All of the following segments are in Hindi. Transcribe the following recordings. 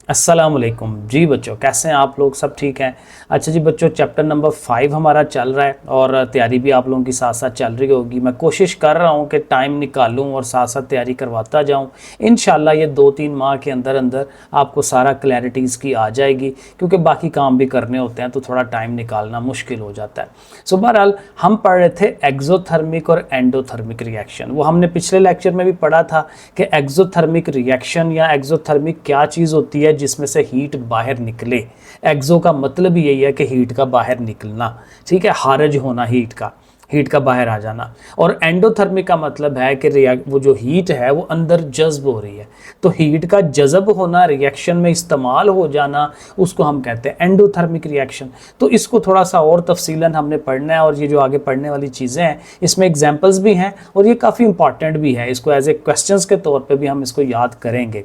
अस्सलाम वालेकुम जी बच्चों, कैसे हैं आप लोग? सब ठीक हैं? अच्छा जी बच्चों, चैप्टर नंबर 5 हमारा चल रहा है और तैयारी भी आप लोगों की साथ साथ चल रही होगी। मैं कोशिश कर रहा हूं कि टाइम निकालूं और साथ साथ तैयारी करवाता जाऊं। इंशाल्लाह ये 2-3 माह के अंदर अंदर आपको सारा क्लैरिटीज़ की आ जाएगी, क्योंकि बाकी काम भी करने होते हैं तो थोड़ा टाइम निकालना मुश्किल हो जाता है। सो बहरहाल हम पढ़ रहे थे एक्जोथर्मिक और एंडोथर्मिक रिएक्शन। वो हमने पिछले लेक्चर में भी पढ़ा था कि एक्जोथर्मिक रिएक्शन या एक्जोथर्मिक क्या चीज़ होती है जिसमें से हीट बाहर निकले। एक्सो का मतलब ही यही है कि हीट का बाहर निकलना, ठीक है, खारिज होना हीट का बाहर आ जाना। और एंडोथर्मिक का मतलब है कि वो जो हीट है वो अंदर जज्ब हो रही है, तो हीट का जज्ब होना, रिएक्शन में इस्तेमाल हो जाना, उसको हम कहते हैं एंडोथर्मिक रिएक्शन। तो इसको थोड़ा सा और तफसीलन हमने पढ़ना है, और ये जो आगे पढ़ने वाली चीज़ें हैं इसमें एग्जाम्पल्स भी हैं और ये काफ़ी इंपॉर्टेंट भी है। इसको एज ए क्वेश्चंस के तौर पर भी हम इसको याद करेंगे।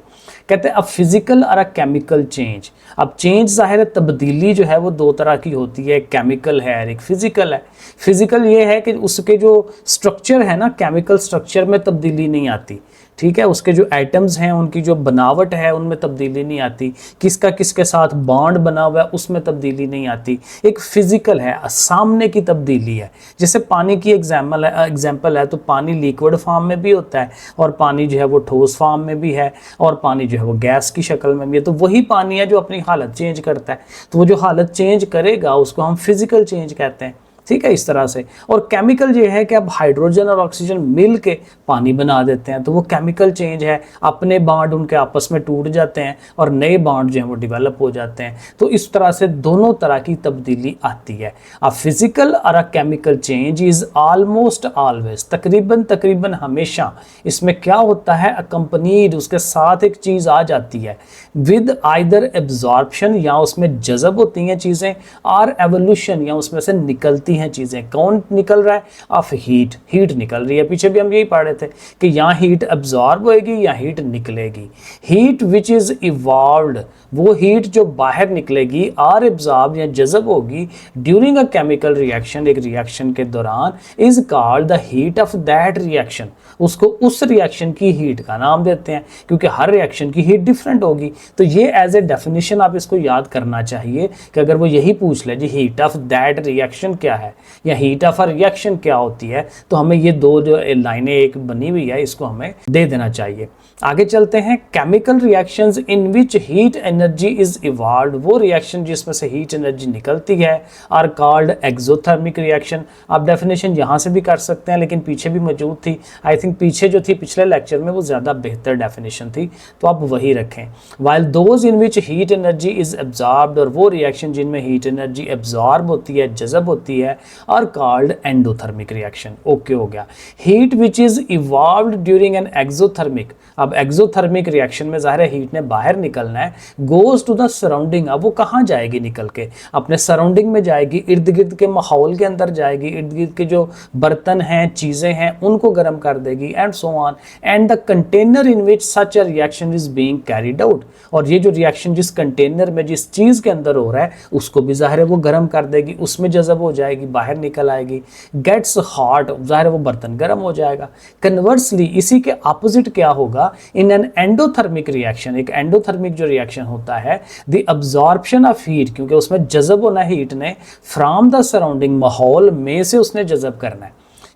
कहते हैं अब फिजिकल और अ केमिकल चेंज। अब चेंज ज़ाहिर है, तब्दीली जो है वो दो तरह की होती है, एक केमिकल है और एक फिजिकल है। फिजिकल ये है कि उसके जो स्ट्रक्चर है ना, केमिकल स्ट्रक्चर में तब्दीली नहीं आती, ठीक है, उसके जो एटम्स हैं उनकी जो बनावट है उनमें तब्दीली नहीं आती, किसका किसके साथ बॉन्ड बना हुआ है उसमें तब्दीली नहीं आती। एक फिजिकल है, सामने की तब्दीली है। जैसे पानी की एग्जाम्पल है तो पानी लिक्विड फॉर्म में भी होता है और पानी जो है वो ठोस फॉर्म में भी है और पानी जो है वो गैस की शक्ल में भी है। तो वही पानी है जो अपनी हालत चेंज करता है, तो वो जो हालत चेंज करेगा उसको हम फिजिकल चेंज कहते हैं, ठीक है, इस तरह से। और केमिकल ये है कि अब हाइड्रोजन और ऑक्सीजन मिल के पानी बना देते हैं, तो वो केमिकल चेंज है। अपने बॉन्ड उनके आपस में टूट जाते हैं और नए बॉन्ड जो हैं वो डेवलप हो जाते हैं। तो इस तरह से दोनों तरह की तब्दीली आती है। अ फिजिकल और a chemical change is almost always, तकरीबन हमेशा इसमें क्या होता है, अकम्पनीड, उसके साथ एक चीज़ आ जाती है विद आइदर एब्जॉर्प्शन, या उसमें जज़ब होती हैं चीज़ें, और एवोल्यूशन, या उसमें से निकलती हैं चीजें। कौन निकल रहा है? ऑफ हीट निकल रही है। पीछे भी हम यही पढ़ रहे थे कि यहाँ हीट अब्सॉर्ब होएगी या हीट निकलेगी। हीट विच इज इवॉल्व्ड, वो हीट जो बाहर निकलेगी और एब्सॉर्ब या जज़ब होगी ड्यूरिंग अ केमिकल रिएक्शन, एक रिएक्शन के दौरान, is called the heat of that reaction. उसको उस रिएक्शन की हीट का नाम देते हैं, क्योंकि हर रिएक्शन की हीट डिफरेंट होगी। तो ये एज ए डेफिनेशन आप इसको याद करना चाहिए कि अगर वो यही पूछ ले जी हीट ऑफ दैट रिएक्शन क्या है या हीट ऑफ अ रिएक्शन क्या होती है, तो हमें ये दो जो लाइनें एक बनी हुई है इसको हमें दे देना चाहिए। आगे चलते हैं। Chemical reactions in which heat energy is evolved, वो रिएक्शन जिसमें से हीट एनर्जी निकलती है, आर कॉल्ड एक्सोथर्मिक रिएक्शन। आप डेफिनेशन यहाँ से भी कर सकते हैं, लेकिन पीछे भी मौजूद थी। आई थिंक पीछे जो थी पिछले लेक्चर में वो ज़्यादा बेहतर डेफिनेशन थी, तो आप वही रखें। While those in which heat energy is absorbed, और वो रिएक्शन जिनमें हीट एनर्जी एब्जॉर्ब होती है, जज़ब होती है, are called endothermic reaction. Okay हो गया। Heat which is evolved during an exothermic, अब एक्सोथर्मिक रिएक्शन में ज़ाहिर है हीट ने बाहर निकलना है, गोज टू द सराउंडिंग। अब वो कहाँ जाएगी निकल के? अपने सराउंडिंग में जाएगी, इर्द गिर्द के माहौल के अंदर जाएगी, इर्द गिर्द के जो बर्तन हैं, चीज़ें हैं, उनको गर्म कर देगी, and so on. And the container in which such a reaction is being carried out, और ये जो रिएक्शन जिस कंटेनर में, जिस चीज़ के अंदर हो रहा है, उसको भी ज़ाहिर है वो गर्म कर देगी, उसमें जज़ब हो जाएगी, बाहर निकल आएगी। गेट्स हॉट, ज़ाहिर है वो बर्तन गर्म हो जाएगा। कन्वर्सली, इसी के अपोजिट क्या होगा? इन एन एंडोथर्मिक रिएक्शन, एक एंडोथर्मिक जो रिएक्शन होता है, द अब्जॉर्प्शन ऑफ हीट, क्योंकि उसमें जज़ब होना हीट ने, फ्रॉम द सराउंडिंग, माहौल में से उसने जज़ब करना है।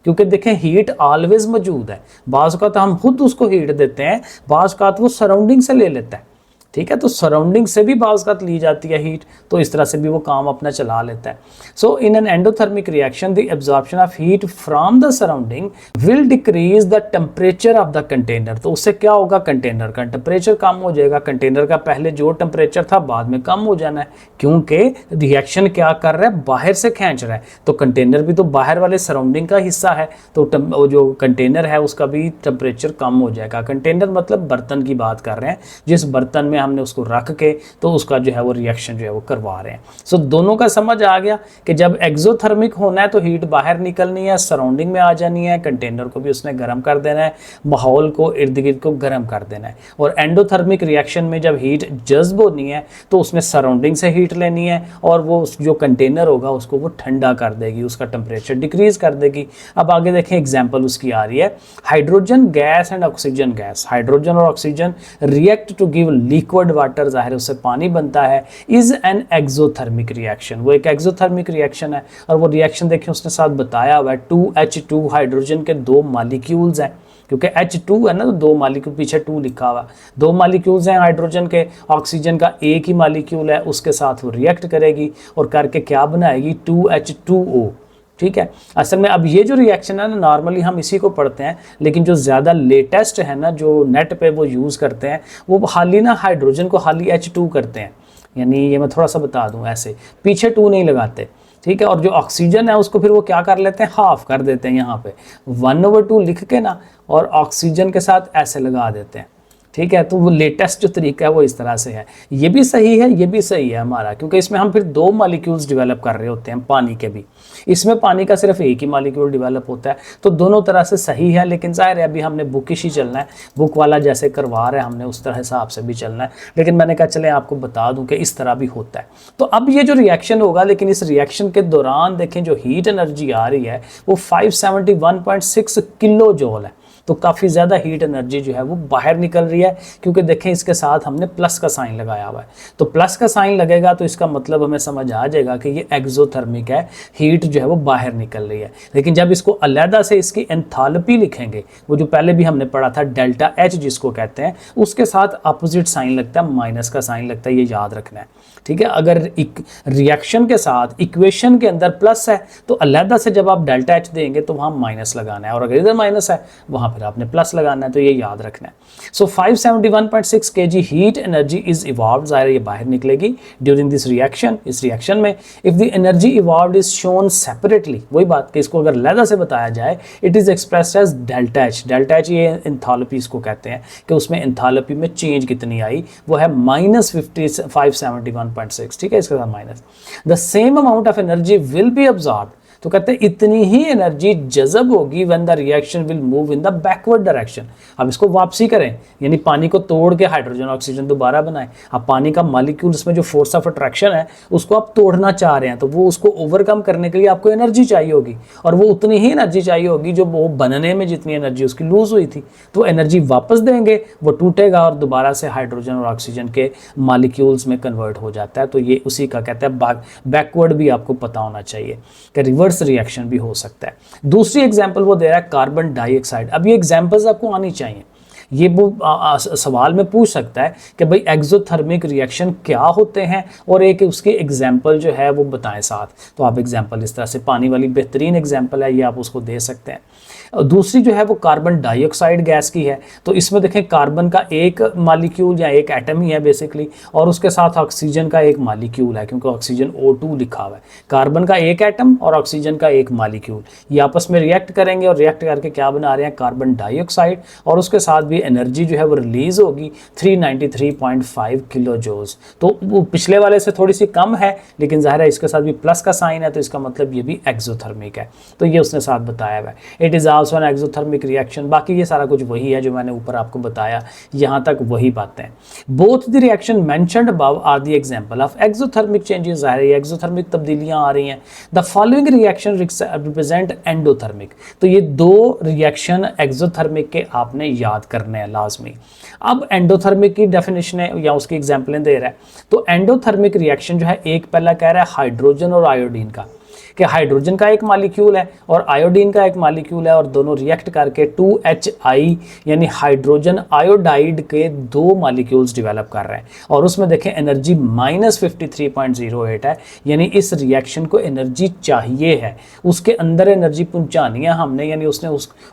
क्योंकि देखें हीट ऑलवेज मौजूद है, बाज़ का तो हम खुद उसको हीट देते हैं, बाज़ का तो वो सराउंडिंग से ले लेता है, ठीक है, तो सराउंडिंग से भी बाज़ का ली जाती है हीट, तो इस तरह से भी वो काम अपना चला लेता है। So in an endothermic reaction the absorption of heat from the surrounding will decrease the temperature of the container. तो उससे क्या होगा? कंटेनर का टेम्परेचर कम हो जाएगा। कंटेनर का पहले जो टेम्परेचर था बाद में कम हो जाना है, क्योंकि रिएक्शन क्या कर रहा है? बाहर से खींच रहा है। तो कंटेनर भी तो बाहर वाले सराउंडिंग का हिस्सा है, तो जो कंटेनर है उसका भी टेम्परेचर कम हो जाएगा। कंटेनर मतलब बर्तन की बात कर रहे हैं, जिस बर्तन में हमने उसको रख के तो उसका जो है वो रिएक्शन जो है वो करवा रहे हैं। सो दोनों का समझ आ गया कि जब एक्सोथर्मिक होना है तो हीट बाहर निकलनी है, सराउंडिंग में आ जानी है, कंटेनर को भी उसने गर्म कर देना है, माहौल को, इर्द गिर्द को गर्म कर देना है। और एंडोथर्मिक रिएक्शन में जब हीट जज्ब होनी है तो उसने सराउंडिंग से हीट लेनी है और वो जो कंटेनर होगा उसको वो ठंडा कर देगी, उसका टेम्परेचर डिक्रीज कर देगी। अब आगे देखें, एग्जाम्पल उसकी आ रही है। Hydrogen gas and oxygen gas, hydrogen और oxygen react to give liquid liquid water, ज़ाहिर है उससे पानी बनता है, इज़ एन एक्सोथर्मिक रिएक्शन। वो एक एक्सोथर्मिक रिएक्शन है। और वो रिएक्शन देखें उसने साथ बताया हुआ है 2H2 हाइड्रोजन के 2 मॉलिक्यूल्स हैं, क्योंकि H2 है ना, तो 2 मॉलिक्यूल, पीछे 2 लिखा हुआ, 2 मॉलिक्यूल्स हैं हाइड्रोजन के। ऑक्सीजन का एक ही मॉलिक्यूल है, उसके साथ वो रिएक्ट करेगी और करके क्या बनाएगी, 2H2O। ठीक है। असल में अब ये जो रिएक्शन है ना, नॉर्मली हम इसी को पढ़ते हैं, लेकिन जो ज़्यादा लेटेस्ट है ना, जो नेट पे वो यूज़ करते हैं, वो हाली ना हाइड्रोजन को हाली H2 करते हैं। यानी ये मैं थोड़ा सा बता दूं, ऐसे पीछे 2 नहीं लगाते। ठीक है। और जो ऑक्सीजन है उसको फिर वो क्या कर लेते हैं, हाफ कर देते हैं, यहाँ पे 1/2 लिख के ना, और ऑक्सीजन के साथ ऐसे लगा देते हैं। ठीक है। तो वो लेटेस्ट जो तरीका है वो इस तरह से है। ये भी सही है, ये भी सही है हमारा, क्योंकि इसमें हम फिर 2 मॉलिक्यूल्स डेवलप कर रहे होते हैं, पानी के भी। इसमें पानी का सिर्फ एक ही मॉलिक्यूल डेवलप होता है। तो दोनों तरह से सही है, लेकिन ज़ाहिर है अभी हमने बुकिश ही चलना है, बुक वाला जैसे करवा रहे हैं हमने उस तरह हिसाब से भी चलना है। लेकिन मैंने कहा चले आपको बता दूं कि इस तरह भी होता है। तो अब ये जो रिएक्शन होगा, लेकिन इस रिएक्शन के दौरान देखें जो हीट एनर्जी आ रही है वो 571.6 किलो जूल है। तो काफ़ी ज़्यादा हीट एनर्जी जो है वो बाहर निकल रही है, क्योंकि देखें इसके साथ हमने प्लस का साइन लगाया हुआ है। तो प्लस का साइन लगेगा तो इसका मतलब हमें समझ आ जाएगा कि ये एक्सोथर्मिक है, हीट जो है वो बाहर निकल रही है। लेकिन जब इसको अलहदा से इसकी एंथैल्पी लिखेंगे, वो जो पहले भी हमने पढ़ा था डेल्टा एच जिसको कहते हैं, उसके साथ अपोजिट साइन लगता है, माइनस का साइन लगता है, ये याद रखना है। ठीक है। अगर रिएक्शन के साथ इक्वेशन के अंदर प्लस है तो अलहदा से जब आप डेल्टा एच देंगे तो वहाँ माइनस लगाना है, और अगर इधर माइनस है वहाँ फिर आपने प्लस लगाना है। तो ये याद रखना है। So 571.6 kg heat energy is evolved, ज़ाहिर ये बाहर निकलेगी ड्यूरिंग दिस रिएक्शन। इस रिएक्शन में if the energy evolved is shown separately, वही बात कि इसको अगर अलहदा से बताया जाए, it is expressed as delta H. Delta H ये एंथैल्पी इसको कहते हैं कि उसमें एंथैल्पी में चेंज कितनी आई, वो है -571.6। ठीक है। इसके साथ minus the same amount of energy will be absorbed. तो कहते हैं इतनी ही एनर्जी जज़ब होगी when the reaction will move in the backward direction. अब इसको वापसी करें, यानी पानी को तोड़ के हाइड्रोजन ऑक्सीजन दोबारा बनाएं। अब पानी का मॉलिक्यूल, इसमें जो फोर्स ऑफ अट्रैक्शन है उसको आप तोड़ना चाह रहे हैं, तो वो उसको ओवरकम करने के लिए आपको एनर्जी चाहिए होगी, और वो उतनी ही एनर्जी चाहिए होगी जो वो बनने में जितनी एनर्जी उसकी लूज हुई थी। तो एनर्जी वापस देंगे, वो टूटेगा और दोबारा से हाइड्रोजन और ऑक्सीजन के मॉलिक्यूल्स में कन्वर्ट हो जाता है। तो ये उसी का कहते हैं बैकवर्ड भी आपको पता होना चाहिए कि रिवर्स रिएक्शन भी हो सकता है। दूसरी एग्जांपल वो दे रहा है कार्बन डाइऑक्साइड। अब ये एग्जांपल्स आपको आनी चाहिए। ये वो सवाल में पूछ सकता है कि भाई एक्सोथर्मिक रिएक्शन क्या होते हैं, और एक उसके एग्जांपल जो है वो बताएं साथ। तो आप एग्जांपल इस तरह से, पानी वाली बेहतरीन एग्जांपल है ये, आप उसको दे सकते हैं। दूसरी जो है वो कार्बन डाइऑक्साइड गैस की है। तो इसमें देखें कार्बन का एक मॉलिक्यूल या एक एटम ही है बेसिकली, और उसके साथ ऑक्सीजन का एक मॉलिक्यूल है, क्योंकि ऑक्सीजन O2 लिखा हुआ है। कार्बन का एक एटम और ऑक्सीजन का एक मॉलिक्यूल, ये आपस में रिएक्ट करेंगे, और रिएक्ट करके क्या बना रहे हैं, कार्बन डाइऑक्साइड। और उसके साथ भी एनर्जी जो है वो रिलीज होगी 393.5 किलो जूल्स। तो वो पिछले वाले से थोड़ी सी कम है, लेकिन ज़ाहिर है इसके साथ भी प्लस का साइन है, तो इसका मतलब ये भी एक्सोथर्मिक है। तो ये उसने साथ बताया हुआ है। It is also an exothermic reaction. बाकी ये सारा कुछ वही है जो मैंने ऊपर आपको बताया, यहाँ तक वही बातें। Both the reaction mentioned above are the example of exothermic changes. ज़ाहिर है एक्सोथर्मिक तब्दीलियाँ आ रही हैं। The following reaction represent endothermic. तो ये 2 रिएक्शन एक्सोथर्मिक के आपने याद करने हैं लाजमी। अब एंडोथर्मिक की डेफिनेशन है या उसकी एग्जांपलें दे रहा है। तो एंडोथर्मिक रिएक्शन जो है, एक पहला कह रहा है हाइड्रोजन और आयोडीन का, कि हाइड्रोजन का एक मॉलिक्यूल है और आयोडीन का एक मॉलिक्यूल है, और दोनों रिएक्ट करके 2HI यानी हाइड्रोजन आयोडाइड के 2 मॉलिक्यूल्स डेवलप कर रहे हैं। और उसमें देखें एनर्जी -53.08 है, यानी इस रिएक्शन को एनर्जी चाहिए है, उसके अंदर एनर्जी पहुंचानी है हमने, यानी उसने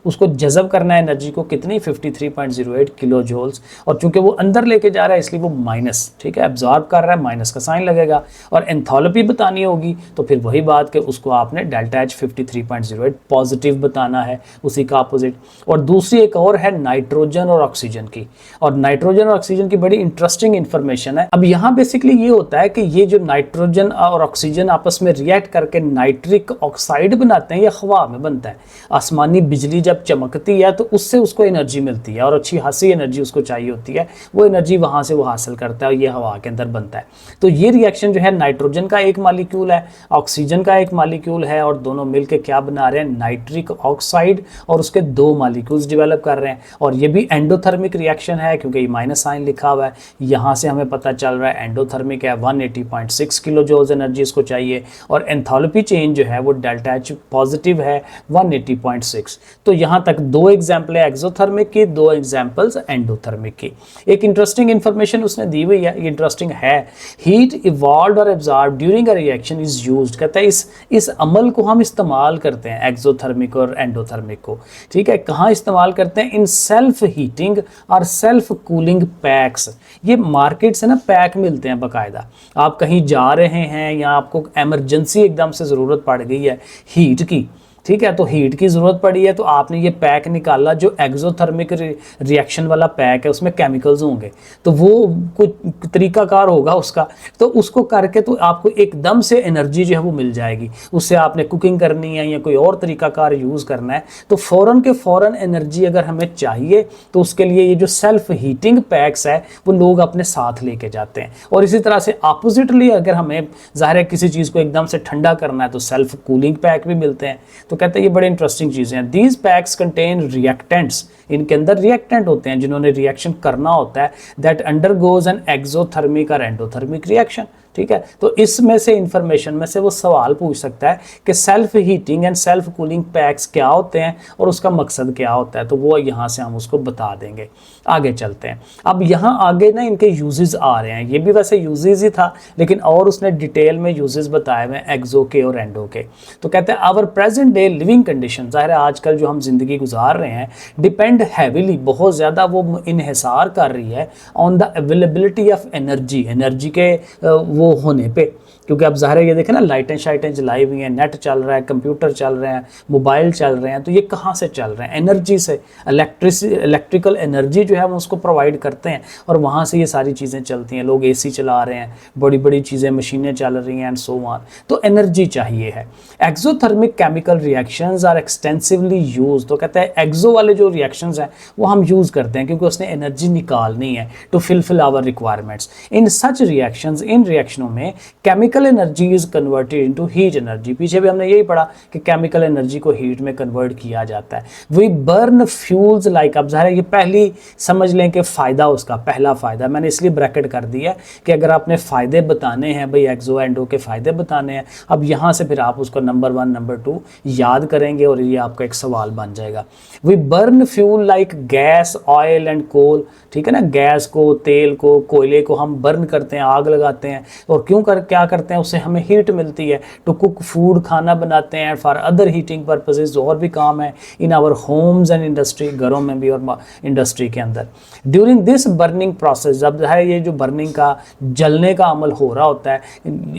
उसको जज़ब करना है एनर्जी को, कितनी 53.08 किलो जूल्स। और चूंकि वो अंदर लेके जा रहा है इसलिए वो माइनस, ठीक है, एब्जॉर्ब कर रहा है, माइनस का साइन लगेगा। और एंथैल्पी बतानी होगी तो फिर वही बात कि उसको आपने डेल्टा एच 53.08 पॉजिटिव बताना है, उसी का अपोजिट। और दूसरी एक और है नाइट्रोजन और ऑक्सीजन की, और नाइट्रोजन और ऑक्सीजन की बड़ी इंटरेस्टिंग इंफॉर्मेशन है। अब यहाँ बेसिकली ये होता है कि ये जो नाइट्रोजन और ऑक्सीजन आपस में रिएक्ट करके नाइट्रिक ऑक्साइड बनाते हैं, ये हवा में बनता है। आसमानी बिजली जब चमकती है तो उससे उसको एनर्जी मिलती है, और अच्छी खासी एनर्जी उसको चाहिए होती है, वो एनर्जी वहाँ से वो हासिल करता है, और ये हवा के अंदर बनता है। तो ये रिएक्शन जो है, नाइट्रोजन का एक मॉलिक्यूल है, ऑक्सीजन का एक मॉलिक्यूल है और दोनों मिलके क्या बना रहे हैं, नाइट्रिक ऑक्साइड, और उसके 2 मॉलिक्यूल्स डेवलप कर रहे हैं। और ये भी एंडोथर्मिक रिएक्शन है क्योंकि ये माइनस साइन लिखा हुआ है। यहाँ से हमें पता चल रहा है एंडोथर्मिक है, 180.6 किलो जूल्स एनर्जी इसको चाहिए, और एंथैल्पी चेंज जो है वो डेल्टा एच पॉजिटिव है 180.6। तो यहाँ तक 2 एग्जाम्पल है एक्सोथर्मिक की, 2 एग्जाम्पल्स एंडोथर्मिक की। एक इंटरेस्टिंग इन्फॉर्मेशन उसने दी हुई है, ये इंटरेस्टिंग है। हीट इवॉल्व और absorb during a reaction is used, कहता है इस अमल को हम इस्तेमाल करते हैं एक्सोथर्मिक और एंडोथर्मिक को, ठीक है। कहाँ इस्तेमाल करते हैं, इन सेल्फ हीटिंग और सेल्फ कूलिंग पैक्स। ये मार्केट से ना पैक मिलते हैं बाकायदा। आप कहीं जा रहे हैं या आपको एमरजेंसी एकदम से ज़रूरत पड़ गई है हीट की, ठीक है, तो हीट की ज़रूरत पड़ी है, तो आपने ये पैक निकाला जो एक्सोथर्मिक रिएक्शन वाला पैक है, उसमें केमिकल्स होंगे, तो वो कुछ तरीकाकार होगा उसका, तो उसको करके तो आपको एकदम से एनर्जी जो है वो मिल जाएगी। उससे आपने कुकिंग करनी है या कोई और तरीकाकार यूज़ करना है, तो फ़ौरन के फ़ौरन एनर्जी अगर हमें चाहिए तो उसके लिए ये जो सेल्फ हीटिंग पैक्स है वो लोग अपने साथ लेके जाते हैं। और इसी तरह से अपोजिटली अगर हमें ज़ाहिर है किसी चीज़ को एकदम से ठंडा करना है तो सेल्फ कूलिंग पैक भी मिलते हैं। तो कहते हैं ये बड़े इंटरेस्टिंग चीज़ें हैं। दीज पैक्स कंटेन रिएक्टेंट्स, इनके अंदर रिएक्टेंट होते हैं जिन्होंने रिएक्शन करना होता है, दैट अंडरगोज एन एक्सोथर्मिक और एंडोथर्मिक रिएक्शन, ठीक है। तो इसमें से इंफॉर्मेशन में से वो सवाल पूछ सकता है कि self heating and self cooling PACS क्या होते हैं और उसका मकसद क्या होता है, तो वो यहाँ से हम उसको बता देंगे। आगे चलते हैं। अब यहाँ आगे ना इनके यूजेस आ रहे हैं, ये भी वैसे यूजेस ही था लेकिन और उसने डिटेल में यूजेस बताए हुए एक्सो के और एंडो के। तो कहते हैं our present day living condition, ज़ाहिर है आजकल जो हम जिंदगी गुजार रहे हैं, डिपेंड हैविली, बहुत ज़्यादा वो इन्हिसार कर रही है on the availability of energy, energy के वो होने पे। क्योंकि अब ज़ाहिर है ये देखें ना, लाइटें शाइटें जलाई हुई हैं, नेट चल रहा है, कंप्यूटर चल रहे हैं, मोबाइल चल रहे हैं, तो ये कहाँ से चल रहे हैं, एनर्जी से। इलेक्ट्रिकल एनर्जी जो है वो उसको प्रोवाइड करते हैं और वहाँ से ये सारी चीज़ें चलती हैं। लोग एसी चला रहे हैं, बड़ी बड़ी चीज़ें मशीनें चल रही हैं एंड सो ऑन, तो एनर्जी चाहिए है। Exothermic chemical reactions are extensively use, तो कहते हैं एक्सो वाले जो रिएक्शंस हैं वो हम यूज़ करते हैं क्योंकि उसने एनर्जी निकालनी है to fulfil our requirements. In such reactions, इन रिएक्शनों में chemical energy is converted into heat energy. पीछे भी हमने यही पढ़ा कि केमिकल एनर्जी को हीट में कन्वर्ट किया जाता है। वी बर्न फ्यूल्स लाइक, अब ज़ाहिर है ये पहली समझ लें कि फ़ायदा, उसका पहला फ़ायदा मैंने इसलिए ब्रैकेट कर दिया है कि अगर आपने फ़ायदे बताने हैं भाई, एक्सो एंडो के फ़ायदे बताने हैं, अब यहाँ से फिर आप उसको नंबर 1 नंबर 2 याद करेंगे और ये आपका एक सवाल बन जाएगा। We burn fuel like gas, oil and coal, ठीक है ना, गैस को, तेल को, कोयले को हम बर्न करते हैं, आग लगाते हैं, और क्या करते हैं, उससे हमें हीट मिलती है टू कुक फूड, खाना बनाते हैं, फॉर अदर हीटिंग पर्पसेस, और भी काम है in our homes and industry, घरों में भी और इंडस्ट्री के अंदर। ड्यूरिंग दिस बर्निंग प्रोसेस, अब है ये जो बर्निंग का, जलने का अमल हो रहा होता है,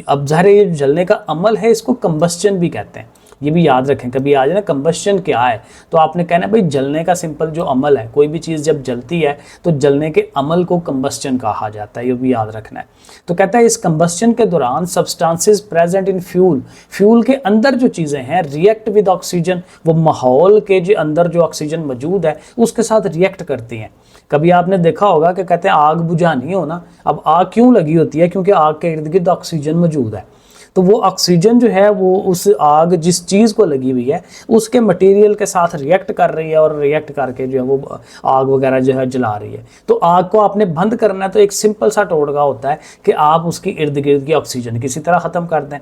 अब ज़ाहिर है ये जलने का अमल है, इसको कंबस्चन भी कहते हैं। ये भी याद रखें, कभी आ जाए ना कंबस्चन क्या है तो आपने कहना भाई जलने का सिंपल जो अमल है, कोई भी चीज़ जब जलती है तो जलने के अमल को कंबस्चन कहा जाता है, ये भी याद रखना है। तो कहता है इस कंबस्चन के दौरान substances present in fuel, fuel के अंदर जो चीज़ें हैं रिएक्ट विद ऑक्सीजन, वो माहौल के जो अंदर जो ऑक्सीजन मौजूद है उसके साथ रिएक्ट करती हैं। कभी आपने देखा होगा कि कहते हैं आग बुझानी हो ना, अब आग क्यों लगी होती है, क्योंकि आग के इर्द गिर्द ऑक्सीजन मौजूद है, तो वो ऑक्सीजन जो है वो उस आग जिस चीज़ को लगी हुई है उसके मटेरियल के साथ रिएक्ट कर रही है और रिएक्ट करके जो है वो आग वगैरह जो है जला रही है। तो आग को आपने बंद करना है तो एक सिंपल सा टोटका होता है कि आप उसकी इर्द गिर्द की ऑक्सीजन किसी तरह ख़त्म कर दें।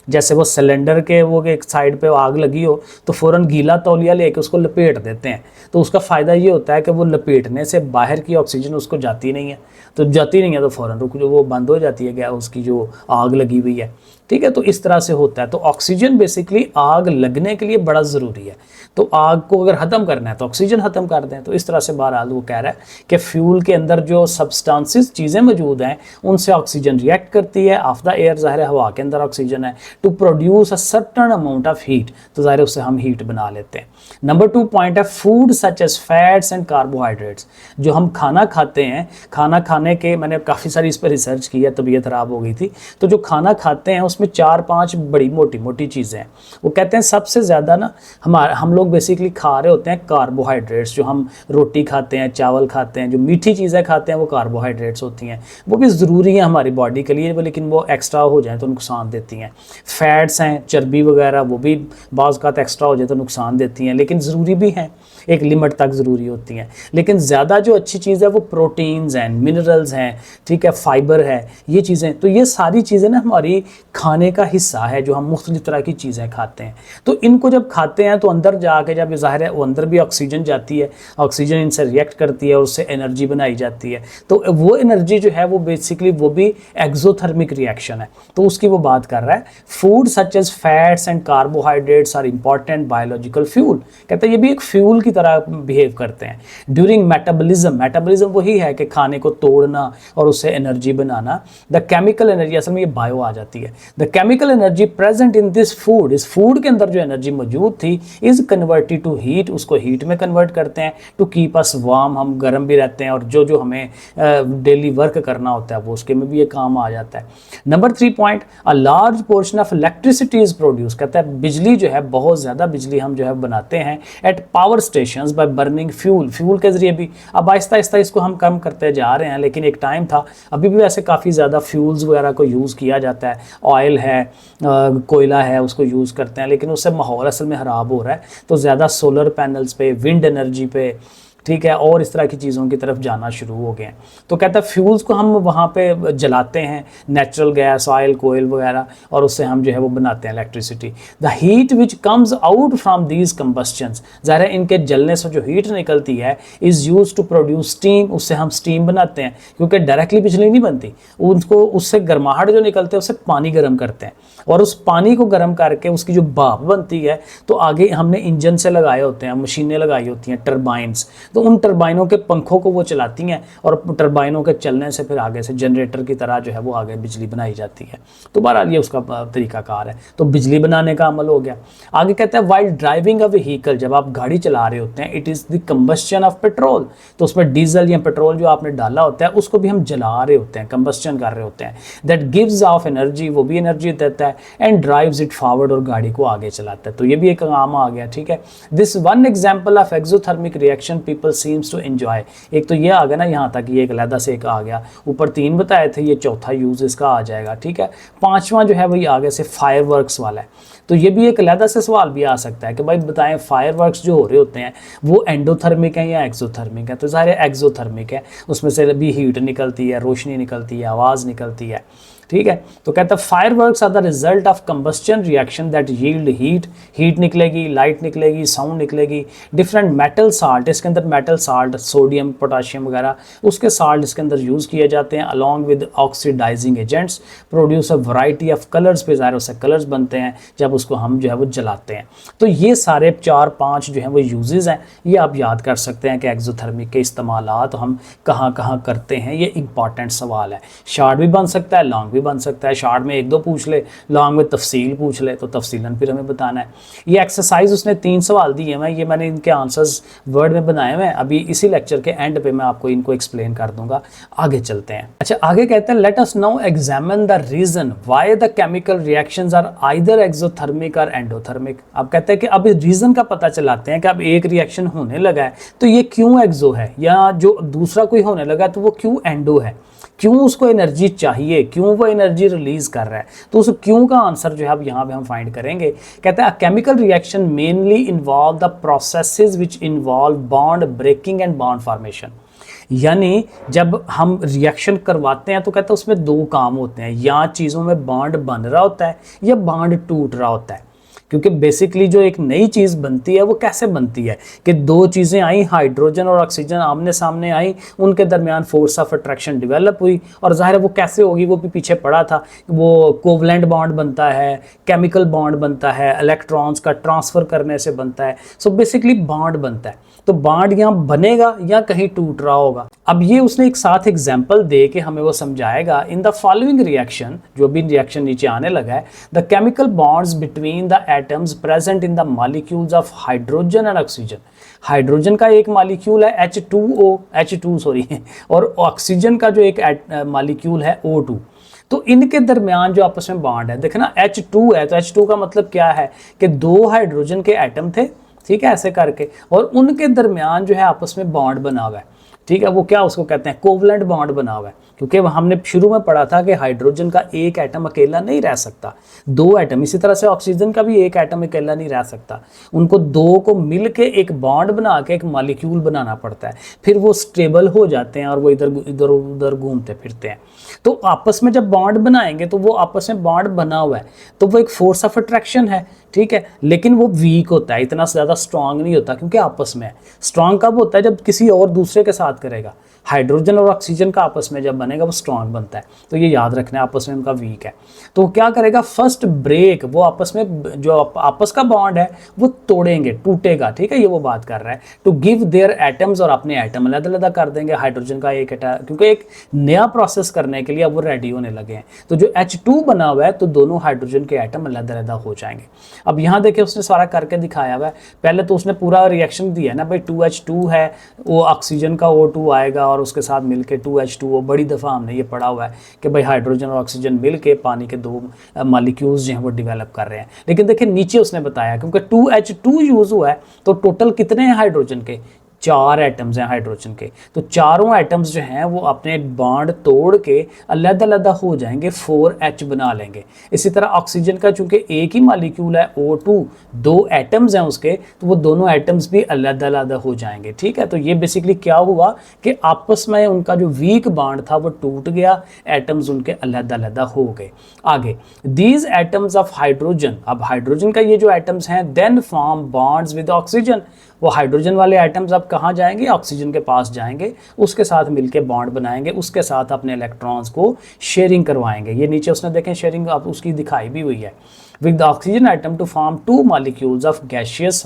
जैसे वो सिलेंडर के वो एक साइड पे आग लगी हो तो फ़ौरन गीला तौलिया लेके उसको लपेट देते हैं, तो उसका फ़ायदा ये होता है कि वो लपेटने से बाहर की ऑक्सीजन उसको जाती नहीं है, तो जाती नहीं है तो फ़ौरन रुक जो वो बंद हो जाती है, क्या उसकी जो आग लगी हुई है, ठीक है। तो इस तरह से होता है। तो ऑक्सीजन बेसिकली आग लगने के लिए बड़ा ज़रूरी है, तो आग को अगर ख़त्म करना है तो ऑक्सीजन ख़त्म कर दें। तो इस तरह से बहरहाल वो कह रहा है कि फ्यूल के अंदर जो सब्सटेंसेस चीज़ें मौजूद हैं उनसे ऑक्सीजन रिएक्ट करती है, ऑफ द एयर, ज़ाहिर है हवा के अंदर ऑक्सीजन है, to produce a certain amount of heat, तो ज़ाहिर उससे हम हीट बना लेते हैं। नंबर 2 पॉइंट है food such as fats and carbohydrates, जो हम खाना खाते हैं, खाना खाने के मैंने काफ़ी सारी इस पर रिसर्च की है, तबीयत ख़राब हो गई थी, तो जो खाना खाते हैं उसमें 4-5 बड़ी मोटी मोटी चीज़ें हैं। वो कहते हैं सबसे ज़्यादा ना हम लोग बेसिकली खा रहे होते हैं कार्बोहाइड्रेट्स, जो हम रोटी खाते हैं, चावल खाते हैं, जो मीठी चीज़ें खाते हैं वो कार्बोहाइड्रेट्स होती हैं, वो भी ज़रूरी है हमारी बॉडी के लिए, लेकिन वो एक्स्ट्रा हो जाए तो नुकसान देती हैं। फैट्स हैं, चर्बी वगैरह, वो भी बाज़ का एक्स्ट्रा हो जाए तो नुकसान देती हैं, लेकिन ज़रूरी भी हैं, एक लिमिट तक ज़रूरी होती हैं। लेकिन ज़्यादा जो अच्छी चीज़ है वो प्रोटीन्स हैं, मिनरल्स हैं, ठीक है, फाइबर है, ये चीज़ें। तो ये सारी चीज़ें ना हमारी खाने का हिस्सा है, जो हम मुख्तलिफ तरह की चीज़ें खाते हैं। तो इनको जब खाते हैं तो अंदर जाके, जब ज़ाहिर है वो अंदर भी ऑक्सीजन जाती है, ऑक्सीजन इनसे रिएक्ट करती है और उससे एनर्जी बनाई जाती है। तो वो एनर्जी जो है वो बेसिकली वो भी एक्सोथर्मिक रिएक्शन है, तो उसकी वो बात कर रहा है। Food such as fats and carbohydrates are important biological fuel, कहते हैं ये भी एक फ्यूल की तरह बिहेव करते हैं। ड्यूरिंग मेटाबॉलिज्म, मेटाबॉलिज्म वही है कि खाने को तोड़ना और उससे energy banana. The chemical energy, असल में ये बायो आ जाती है, the chemical energy present in this food, इस फूड के अंदर जो एनर्जी मौजूद थी, इज कन्वर्टेड टू हीट, उसको हीट में कन्वर्ट करते हैं, टू कीप अस वार्म, हम गर्म भी रहते हैं, और जो जो हमें डेली वर्क करना होता है वो उसके में भी ये काम आ जाता है। Number 3 point, a large portion of electricity is produce, कहता है बिजली जो है, बहुत ज़्यादा बिजली हम जो है बनाते हैं at power stations by burning fuel, fuel के ज़रिए भी। अब आहिस्ता आहिस्ता इसको हम कम करते जा रहे हैं, लेकिन एक टाइम था, अभी भी वैसे काफ़ी ज़्यादा फ्यूल्स वगैरह को यूज़ किया जाता है, ऑयल है, कोयला है, उसको यूज़ करते हैं, लेकिन उससे माहौल असल में ख़राब हो रहा है। तो ज़्यादा सोलर पैनल्स पे, विंड एनर्जी पे, ठीक है, और इस तरह की चीज़ों की तरफ जाना शुरू हो गए हैं। तो कहता है फ्यूल्स को हम वहाँ पे जलाते हैं, नेचुरल गैस, ऑयल, कोयल वगैरह, और उससे हम जो है वो बनाते हैं electricity. The heat which comes out from these combustions, ज़ाहिर है इनके जलने से जो हीट निकलती है, is use to produce steam, उससे हम स्टीम बनाते हैं, क्योंकि डायरेक्टली बिजली नहीं बनती, उनको उससे गर्माहट जो निकलते हैं उससे पानी गर्म करते हैं, और उस पानी को गर्म करके उसकी जो भाप बनती है, तो आगे हमने इंजन से लगाए होते हैं, मशीनें लगाई होती हैं, टर्बाइंस, तो उन टरबाइनों के पंखों को वो चलाती हैं, और टरबाइनों के चलने से फिर आगे से जनरेटर की तरह जो है वो आगे बिजली बनाई जाती है। तो बहरहाल ये उसका तरीकाकार है। तो बिजली बनाने का अमल हो गया। आगे कहता है वाइल ड्राइविंग अ व्हीकल, जब आप गाड़ी चला रहे होते हैं, it is the combustion of petrol, तो उसमें डीजल या पेट्रोल जो आपने डाला होता है उसको भी हम जला रहे होते हैं, कंबस्शन कर रहे होते हैं। दैट गिव्स ऑफ एनर्जी, वो भी एनर्जी देता है, एंड ड्राइव्स इट फॉरवर्ड, और गाड़ी को आगे चलाता है। तो ये भी एक काम आ गया, ठीक है। This one example of exothermic reaction people seems to enjoy, एक तो ये आ गया ना, यहाँ तक ये एक अलहदा से एक आ गया, ऊपर 3 बताए थे, ये चौथा यूज इसका आ जाएगा, ठीक है। 5वां जो है वही आगे से फायरवर्क्स वाला है। तो ये भी एक अलहदा से सवाल भी आ सकता है कि भाई बताएं फायरवर्क्स जो हो रहे होते हैं वो एंडोथर्मिक है या एक्सोथर्मिक है। तो सारे एक्सोथर्मिक है, उसमें से भी हीट निकलती है, रोशनी निकलती है, आवाज़ निकलती है, ठीक है। तो कहता है fireworks are the result of combustion reaction that yield heat, heat निकलेगी, लाइट निकलेगी, साउंड निकलेगी, डिफरेंट मेटल साल्ट, इसके अंदर मेटल साल्ट, सोडियम, पोटाशियम वगैरह, उसके साल्ट इसके अंदर यूज़ किए जाते हैं, along with oxidizing agents, produce a variety of colours, पे ज़ाहिर उससे कलर्स बनते हैं जब उसको हम जो है वो जलाते हैं। तो ये सारे 4-5 जो हैं वो यूजेस हैं, ये आप याद कर सकते हैं कि एक्सोथर्मिक के इस्तेमालात हम कहाँ कहाँ करते हैं। ये इंपॉर्टेंट सवाल है, शार्ट भी बन सकता है, लॉन्ग भी बन सकता है। शार्ट में 1-2 पूछ ले, लॉन्ग में तफसील पूछ ले, तो तफसीलन फिर हमें बताना है। ये एक्सरसाइज उसने 3 सवाल दिए हैं, ये मैंने इनके आंसर्स वर्ड में बनाए हुए हैं। अभी इसी लेक्चर के एंड पे मैं आपको इनको एक्सप्लेन कर दूंगा। आगे चलते हैं। अच्छा, आगे कहते हैं let us now examine the reason why the chemical reactions are either exothermic और एंडोथर्मिक। अब कहते हैं कि अब रीजन का पता चलाते हैं कि अब एक रिएक्शन होने लगा है तो ये क्यों एक्सो है, या जो दूसरा कोई होने लगा तो वो क्यों एंडो है, क्यों उसको एनर्जी चाहिए, क्यों वो एनर्जी रिलीज कर रहा है। तो उस क्यों का आंसर जो है अब यहाँ पे हम फाइंड करेंगे। कहता है chemical reaction mainly involve the processes which involve bond breaking and bond formation, यानी जब हम रिएक्शन करवाते हैं तो कहते हैं उसमें 2 काम होते हैं, या चीज़ों में बॉन्ड बन रहा होता है या बॉन्ड टूट रहा होता है। क्योंकि बेसिकली जो एक नई चीज़ बनती है वो कैसे बनती है कि 2 चीज़ें आई, हाइड्रोजन और ऑक्सीजन आमने सामने आई, उनके दरमियान फोर्स ऑफ अट्रैक्शन डेवलप हुई, और जाहिर है वो कैसे होगी वो भी पीछे पड़ा था। वो कोवलेंट बॉन्ड बनता है, केमिकल बॉन्ड बनता है, इलेक्ट्रॉन्स का ट्रांसफ़र करने से बनता है। सो बेसिकली बॉन्ड बनता है। तो बॉन्ड यहाँ बनेगा या कहीं टूट रहा होगा। अब ये उसने एक साथ एग्जाम्पल दे के हमें वो समझाएगा। इन द फॉलोइंग रिएक्शन, जो भी रिएक्शन नीचे आने लगा है, the chemical bonds between the atoms present in the molecules of hydrogen and oxygen, hydrogen का एक मॉलिक्यूल है H2 सॉरी और ऑक्सीजन का जो एक मॉलिक्यूल है O2, तो इनके दरमियान जो आपस में बॉन्ड है, देखना H2 है तो H2 का मतलब क्या है कि 2 हाइड्रोजन के एटम थे, ठीक है, ऐसे करके, और उनके दरमियान जो है आपस में बॉन्ड बना हुआ है। ठीक है, वो क्या उसको कहते हैं, कोवलेंट बॉन्ड बना हुआ है। क्योंकि हमने शुरू में पढ़ा था कि हाइड्रोजन का एक एटम अकेला नहीं रह सकता, दो एटम, इसी तरह से ऑक्सीजन का भी एक एटम अकेला नहीं रह सकता, उनको दो को मिल के एक बॉन्ड बना के एक मॉलिक्यूल बनाना पड़ता है, फिर वो स्टेबल हो जाते हैं और वो इधर इधर उधर घूमते फिरते हैं। तो आपस में जब बॉन्ड बनाएंगे तो वो आपस में बॉन्ड बना हुआ है तो वो एक फोर्स ऑफ अट्रैक्शन है, ठीक है, लेकिन वो वीक होता है, इतना ज़्यादा स्ट्रांग नहीं होता, क्योंकि आपस में है। स्ट्रांग कब होता है, जब किसी और दूसरे के साथ करेगा। हाइड्रोजन और ऑक्सीजन का आपस में जब बनेगा वो स्ट्रांग बनता है, तो ये याद रखना है, आपस में उनका वीक है। तो वो क्या करेगा, फर्स्ट ब्रेक, वो आपस में जो आपस का बॉन्ड है वो तोड़ेंगे, टूटेगा, ठीक है, ये वो बात कर रहा है, टू गिव देयर एटम्स, और अपने एटम अलग अलग कर देंगे हाइड्रोजन का एक एटम, क्योंकि एक नया प्रोसेस करने के लिए अब वो रेडी होने लगे हैं। तो जो H2 बना हुआ है तो दोनों हाइड्रोजन के एटम अलग अलग हो जाएंगे। अब यहाँ देखिए उसने सारा करके दिखाया हुआ है, पहले तो उसने पूरा रिएक्शन दिया है ना भाई, 2H2 है, वो ऑक्सीजन का O2 आएगा और उसके साथ मिलके 2H2O, बड़ी दफ़ा हमने ये पढ़ा हुआ है कि भाई हाइड्रोजन और ऑक्सीजन मिलके पानी के दो मॉलिक्यूल्स जो हैं वो डेवलप कर रहे हैं। लेकिन देखिए नीचे उसने बताया क्योंकि 2H2 यूज़ हुआ है तो टोटल कितने हैं हाइड्रोजन के, 4 एटम्स हैं हाइड्रोजन के, तो चारों एटम्स जो हैं वो अपने बॉन्ड तोड़ के अलग अलग हो जाएंगे, 4H बना लेंगे। इसी तरह ऑक्सीजन का चूंकि एक ही मॉलिक्यूल है O2, 2 एटम्स हैं उसके, तो वो दोनों एटम्स भी अलग अलग हो जाएंगे, ठीक है। तो ये बेसिकली क्या हुआ कि आपस में उनका जो वीक बॉन्ड था वो टूट गया, एटम्स उनके अलग अलग हो गए। आगे, दीज एटम्स ऑफ हाइड्रोजन, अब हाइड्रोजन का ये जो एटम्स हैं, then form bonds with oxygen, वो हाइड्रोजन वाले एटम्स अब कहाँ जाएंगे, ऑक्सीजन के पास जाएंगे, उसके साथ मिलके बॉन्ड बनाएंगे, उसके साथ अपने इलेक्ट्रॉन्स को शेयरिंग करवाएंगे। ये नीचे उसने देखें शेयरिंग अब उसकी दिखाई भी हुई है, with the oxygen atom to form 2 molecules of gaseous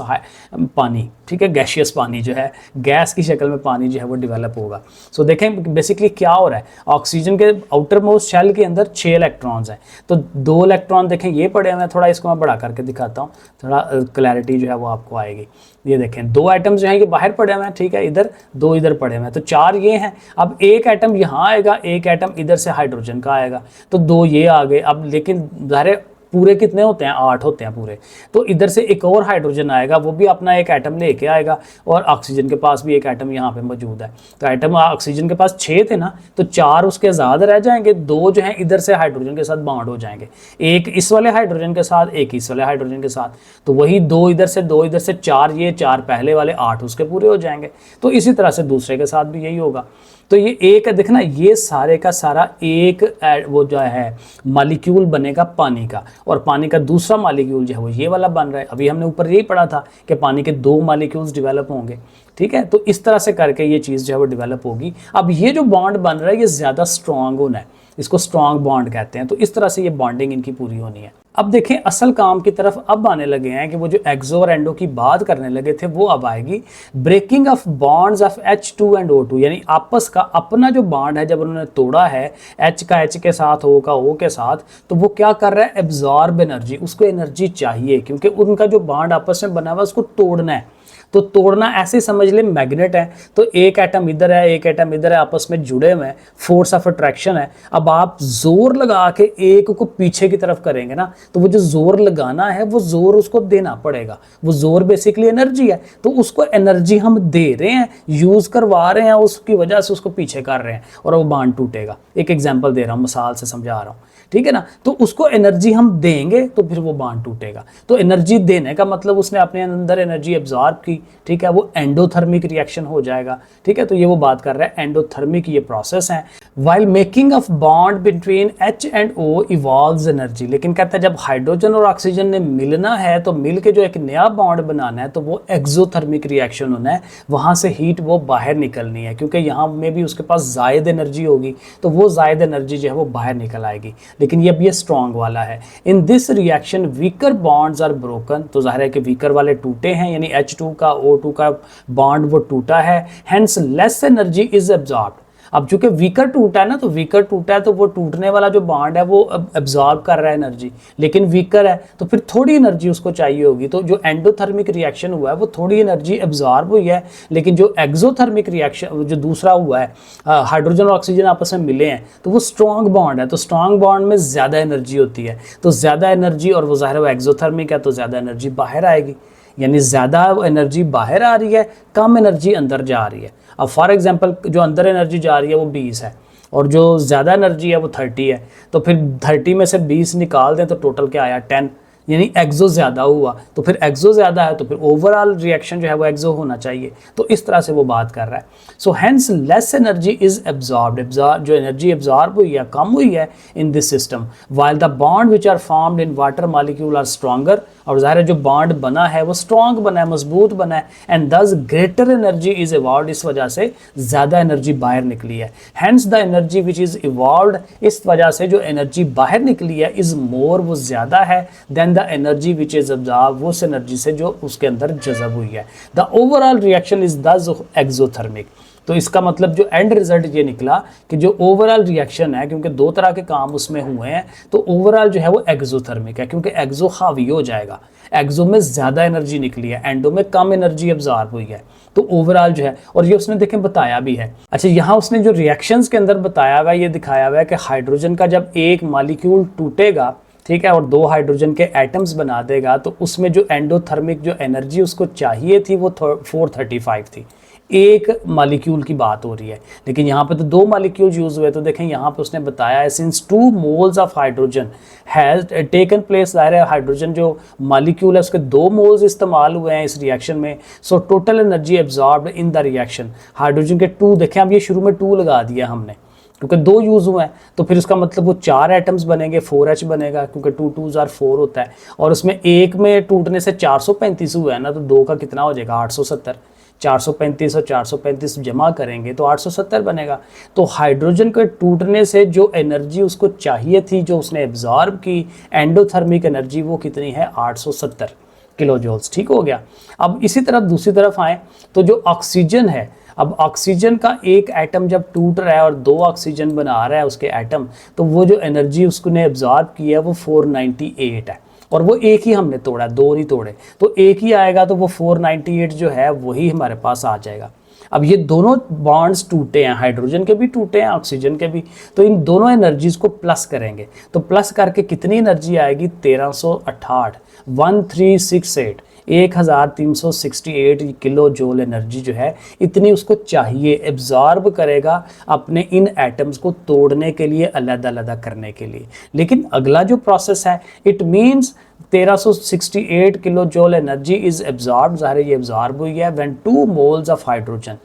पानी, ठीक है, गैशियस पानी जो है, गैस की शक्ल में पानी जो है वो डेवलप होगा। सो देखें बेसिकली क्या हो रहा है, ऑक्सीजन के आउटर मोस्ट शेल के अंदर 6 इलेक्ट्रॉन्स हैं, तो 2 इलेक्ट्रॉन देखें ये पड़े हुए हैं, थोड़ा इसको मैं बड़ा करके दिखाता हूँ, थोड़ा क्लैरिटी जो है वो आपको आएगी। ये देखें 2 एटम्स जो है ये बाहर पड़े हुए हैं, ठीक है, इधर 2 इधर पड़े हुए हैं, तो 4 ये हैं। अब एक एटम यहाँ आएगा, एक एटम इधर से हाइड्रोजन का आएगा, तो 2 ये आ गए। अब लेकिन ज़ाहिर पूरे कितने होते हैं, 8 होते हैं पूरे, तो इधर से एक और हाइड्रोजन आएगा, वो भी अपना एक एटम लेके आएगा, और ऑक्सीजन के पास भी एक एटम यहाँ पे मौजूद है। तो एटम ऑक्सीजन के पास 6 थे ना, तो 4 उसके आज़ाद रह जाएंगे, 2 जो हैं इधर से हाइड्रोजन के साथ बॉन्ड हो जाएंगे, एक इस वाले हाइड्रोजन के साथ, एक इस वाले हाइड्रोजन के साथ, तो वही 2 इधर से 2 इधर से 4 ये 4 पहले वाले 8 उसके पूरे हो जाएंगे। तो इसी तरह से दूसरे के साथ भी यही होगा। तो ये एक देखना, ये सारे का सारा एक वो जो है मॉलिक्यूल बनेगा पानी का, और पानी का दूसरा मॉलिक्यूल जो है वो ये वाला बन रहा है। अभी हमने ऊपर यही पढ़ा था कि पानी के 2 मॉलिक्यूल्स डेवलप होंगे, ठीक है। तो इस तरह से करके ये चीज़ जो है वो डेवलप होगी। अब ये जो बॉन्ड बन रहा है ये ज़्यादा स्ट्रॉन्ग होना है, इसको स्ट्रॉन्ग बॉन्ड कहते हैं। तो इस तरह से ये बॉन्डिंग इनकी पूरी होनी है। अब देखें असल काम की तरफ अब आने लगे हैं कि वो जो एक्सो और एंडो की बात करने लगे थे वो अब आएगी। Breaking of bonds of H2 and O2, यानी आपस का अपना जो बॉन्ड है जब उन्होंने तोड़ा है, H का H के साथ, O का O के साथ, तो वो क्या कर रहा है, एब्जॉर्ब एनर्जी, उसको एनर्जी चाहिए, क्योंकि उनका जो बॉन्ड आपस में बना हुआ है उसको तोड़ना है। तो तोड़ना ऐसे समझ ले मैग्नेट है, तो एक एटम इधर है एक एटम इधर है, आपस में जुड़े हुए हैं, फोर्स ऑफ अट्रैक्शन है। अब आप जोर लगा के एक को पीछे की तरफ करेंगे ना, तो वो जो जोर लगाना है वो जोर उसको देना पड़ेगा। वो जोर बेसिकली एनर्जी है, तो उसको एनर्जी हम दे रहे हैं, यूज करवा रहे हैं, उसकी वजह से उसको पीछे कर रहे हैं और वो बांध टूटेगा। एक एग्जाम्पल दे रहा हूँ, मिसाल से समझा रहा हूँ, ठीक है ना। तो उसको एनर्जी हम देंगे तो फिर वो बांध टूटेगा। तो एनर्जी देने का मतलब उसने अपने अंदर एनर्जी एब्जॉर्ब की, ठीक है, वो एंडोथर्मिक रिएक्शन हो जाएगा, ठीक है। तो ये वो बात कर रहा है, एंडोथर्मिक ये प्रोसेस है। While making of bond between H and O evolves energy, लेकिन कहता है जब हाइड्रोजन और ऑक्सीजन ने मिलना है तो मिल के जो एक नया बॉन्ड बनाना है तो वो एक्सोथर्मिक रिएक्शन होना है, वहाँ से हीट वो बाहर निकलनी है, क्योंकि यहाँ में भी उसके पास जायद एनर्जी होगी, तो वो जायद एनर्जी जो है वो बाहर निकल आएगी। लेकिन ये अब ये स्ट्रॉन्ग वाला है। In this reaction weaker bonds are broken, तो जाहिर है कि वीकर वाले टूटे हैं, यानी H2 का O2 का बॉन्ड वो टूटा है, hence less energy is absorbed. अब चूंकि वीकर टूटा है ना, तो वीकर टूटा है तो वो टूटने वाला जो बॉन्ड है वो एब्जॉर्ब कर रहा है एनर्जी, लेकिन वीकर है तो फिर थोड़ी एनर्जी उसको चाहिए होगी। तो जो एंडोथर्मिक रिएक्शन हुआ है वो थोड़ी एनर्जी एब्जॉर्ब हुई है, लेकिन जो एक्सोथर्मिक रिएक्शन जो दूसरा हुआ है, हाइड्रोजन और ऑक्सीजन आपस में मिले हैं, तो वो स्ट्रॉन्ग बॉन्ड है, तो स्ट्रॉन्ग बॉन्ड में ज़्यादा एनर्जी होती है, तो ज़्यादा एनर्जी, और वो ज़ाहिर है एक्सोथर्मिक है तो ज़्यादा एनर्जी बाहर आएगी। यानी ज़्यादा एनर्जी बाहर आ रही है, कम एनर्जी अंदर जा रही है। अब फॉर एग्जांपल जो अंदर एनर्जी जा रही है वो 20 है और जो ज़्यादा एनर्जी है वो 30 है, तो फिर 30 में से 20 निकाल दें तो टोटल क्या आया 10, यानी एक्सो ज़्यादा हुआ। तो फिर एक्सो ज़्यादा है तो फिर ओवरऑल रिएक्शन जो है वो एक्सो होना चाहिए। तो इस तरह से वो बात कर रहा है। So hence less energy is absorbed, जो एनर्जी एब्जॉर्ब हुई है कम हुई है in this system, while the bond which are formed in water molecule are stronger, और ज़ाहिर है जो बॉन्ड बना है वो स्ट्रॉन्ग बना है, मजबूत बना है, एंड दस ग्रेटर एनर्जी इज इवॉल्व, इस वजह से ज़्यादा एनर्जी बाहर निकली है। Hence the energy which is evolve, इस वजह से जो एनर्जी बाहर निकली है इज़ मोर, वो ज़्यादा है, then the energy which is absorb, उस एनर्जी से जो उसके अंदर जज़ब हुई है। The overall reaction is thus exothermic. तो इसका मतलब जो एंड रिजल्ट ये निकला कि जो ओवरऑल रिएक्शन है, क्योंकि दो तरह के काम उसमें हुए हैं, तो ओवरऑल जो है वो एक्सोथर्मिक है, क्योंकि एक्सो हावी हो जाएगा, एक्सो में ज़्यादा एनर्जी निकली है, एंडो में कम एनर्जी अब्जॉर्ब हुई है, तो ओवरऑल जो है, और ये उसने देखें बताया भी है। अच्छा, यहाँ उसने जो रिएक्शंस के अंदर बताया हुआ है, ये दिखाया हुआ है कि हाइड्रोजन का जब एक मॉलिक्यूल टूटेगा, ठीक है, और दो हाइड्रोजन के एटम्स बना देगा, तो उसमें जो एंडोथर्मिक जो एनर्जी उसको चाहिए थी वो 435 थी। एक मॉलिक्यूल की बात हो रही है, लेकिन यहाँ पे तो दो मॉलिक्यूल यूज़ हुए। तो देखें यहाँ पे उसने बताया है since 2 moles of hydrogen has taken place, ज़ाहिर है हाइड्रोजन जो मॉलिक्यूल है उसके 2 मोल्स इस्तेमाल हुए हैं इस रिएक्शन में। So total energy absorbed in the reaction, hydrogen के 2, देखें अब ये शुरू में 2 लगा दिया हमने क्योंकि 2 यूज़ हुए हैं, तो फिर उसका मतलब वो 4 एटम्स बनेंगे, 4H बनेगा, क्योंकि 2 2s are 4 होता है, और उसमें एक में टूटने से 435 हुआ है ना, तो 2 का कितना हो जाएगा 870, 435 और 435 जमा करेंगे तो 870 बनेगा। तो हाइड्रोजन के टूटने से जो एनर्जी उसको चाहिए थी, जो उसने एब्जॉर्ब की एंडोथर्मिक एनर्जी, वो कितनी है 870 किलो जूल्स। ठीक हो गया। अब इसी तरफ दूसरी तरफ आए तो जो ऑक्सीजन है, अब ऑक्सीजन का एक एटम जब टूट रहा है और 2 ऑक्सीजन बना रहा है उसके एटम, तो वो जो एनर्जी उसने एब्जॉर्ब की है वो 498 है, और वो एक ही हमने तोड़ा, 2 नहीं तोड़े, तो एक ही आएगा, तो वो 498 जो है वही हमारे पास आ जाएगा। अब ये दोनों बॉन्ड्स टूटे हैं, हाइड्रोजन के भी टूटे हैं, ऑक्सीजन के भी, तो इन दोनों एनर्जीज़ को प्लस करेंगे, तो प्लस करके कितनी एनर्जी आएगी 1368, 1368 1368 किलो जूल एनर्जी जो है, इतनी उसको चाहिए, एब्जॉर्ब करेगा अपने इन एटम्स को तोड़ने के लिए, अलग-अलग करने के लिए। लेकिन अगला जो प्रोसेस है, it means 1368 kilo joule energy is absorb, ज़ाहिर ये एब्जॉर्ब हुई है व्हेन 2 मोल्स ऑफ हाइड्रोजन,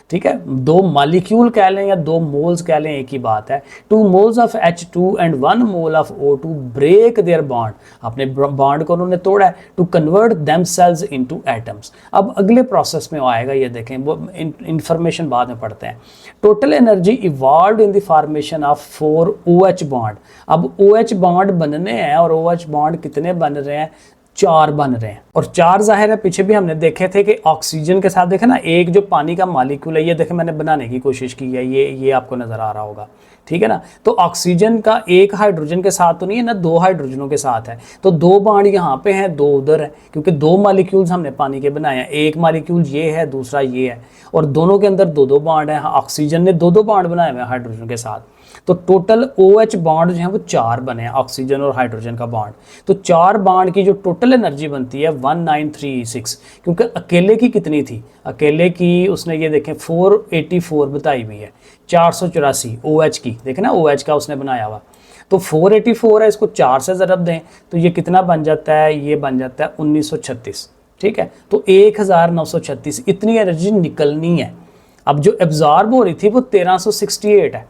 ठीक है, 2 मॉलिक्यूल कह लें या 2 मोल्स कह लें, एक ही बात है, 2 moles of H2 and 1 mole of O2 break their bond, अपने बॉन्ड को उन्होंने तोड़ा है, to convert themselves into atoms. अब अगले प्रोसेस में आएगा, ये देखें, वो इंफॉर्मेशन बाद में पढ़ते हैं। Total energy evolve in the formation of 4 OH bond. अब OH बॉन्ड बनने हैं, और OH बॉन्ड कितने बन रहे हैं 4 बन रहे हैं, और 4 जाहिर है पीछे भी हमने देखे थे कि ऑक्सीजन के साथ देखे ना, एक जो पानी का मॉलिक्यूल है, ये देखे मैंने बनाने की कोशिश की है, ये आपको नज़र आ रहा होगा, ठीक है ना। तो ऑक्सीजन का एक हाइड्रोजन के साथ तो नहीं है ना, 2 हाइड्रोजनों के साथ है, तो 2 बॉन्ड यहाँ पे हैं, 2 उधर है, क्योंकि 2 मॉलिक्यूल्स हमने पानी के बनाए हैं, एक मॉलिक्यूल ये है, दूसरा ये है, और दोनों के अंदर 2-2 बॉन्ड हैं। ऑक्सीजन ने 2-2 बॉन्ड बनाए हुए हैं हाइड्रोजन के साथ, तो टोटल OH बॉन्ड जो है वो 4 बने हैं, ऑक्सीजन और हाइड्रोजन का बॉन्ड। तो 4 बॉन्ड की जो टोटल एनर्जी बनती है 1936, क्योंकि अकेले की कितनी थी, अकेले की उसने ये देखें 484 बताई हुई है, 484 OH की, देखें ना OH का उसने बनाया हुआ, तो 484 है, इसको 4 से ज़रब दें तो ये कितना बन जाता है, ये बन जाता है 1936, ठीक है। तो 1936 इतनी एनर्जी निकलनी है। अब जो एब्जॉर्ब हो रही थी वो 1368 है,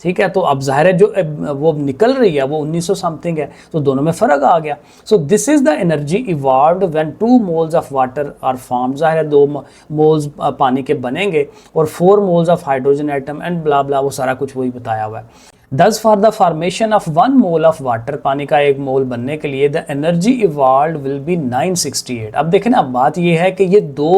ठीक है, तो अब ज़ाहिर है जो वो निकल रही है वो 1900 समथिंग है, तो दोनों में फ़र्क आ गया। So this is the energy evolved when 2 moles of water are formed, ज़ाहिर है 2 मोल्स पानी के बनेंगे, और 4 moles of hydrogen atom and blah blah, वो सारा कुछ वही बताया हुआ है। Thus for the formation of 1 mole of water, पानी का 1 मोल बनने के लिए, the energy evolved will be 968। अब देखें ना, बात ये है कि ये 2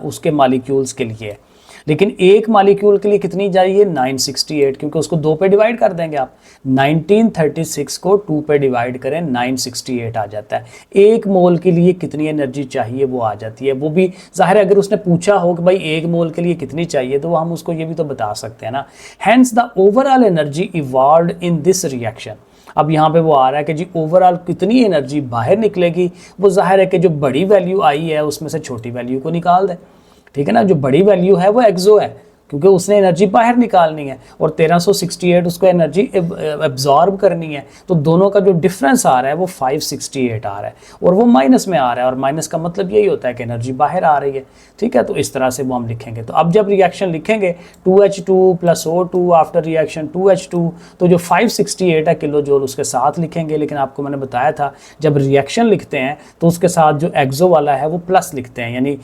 उसके मॉलिक्यूल्स के लिए है, लेकिन एक मॉलिक्यूल के लिए कितनी चाहिए 968, क्योंकि उसको 2 पे डिवाइड कर देंगे आप, 1936 को 2 पे डिवाइड करें 968 आ जाता है। एक मोल के लिए कितनी एनर्जी चाहिए वो आ जाती है, वो भी ज़ाहिर है अगर उसने पूछा हो कि भाई 1 मोल के लिए कितनी चाहिए, तो हम उसको ये भी तो बता सकते हैं ना। Hence the overall energy evolved in this reaction, अब यहाँ पे वो आ रहा है कि जी ओवरऑल कितनी एनर्जी बाहर निकलेगी, वो जाहिर है कि जो बड़ी वैल्यू आई है उसमें से छोटी वैल्यू को निकाल दें, ठीक है ना। जो बड़ी वैल्यू है वो एक्सो है, क्योंकि उसने एनर्जी बाहर निकालनी है और 1368 उसको एनर्जी एब्जॉर्ब करनी है। तो दोनों का जो डिफरेंस आ रहा है वो 568 आ रहा है और वो माइनस में आ रहा है, और माइनस का मतलब यही होता है कि एनर्जी बाहर आ रही है, ठीक है। तो इस तरह से वो हम लिखेंगे। तो अब जब रिएक्शन लिखेंगे 2H2 + O2 after reaction 2H2, तो जो 568 है किलो जूल उसके साथ लिखेंगे। लेकिन आपको मैंने बताया था जब रिएक्शन लिखते हैं तो उसके साथ जो एक्सो वाला है वो प्लस लिखते हैं, यानी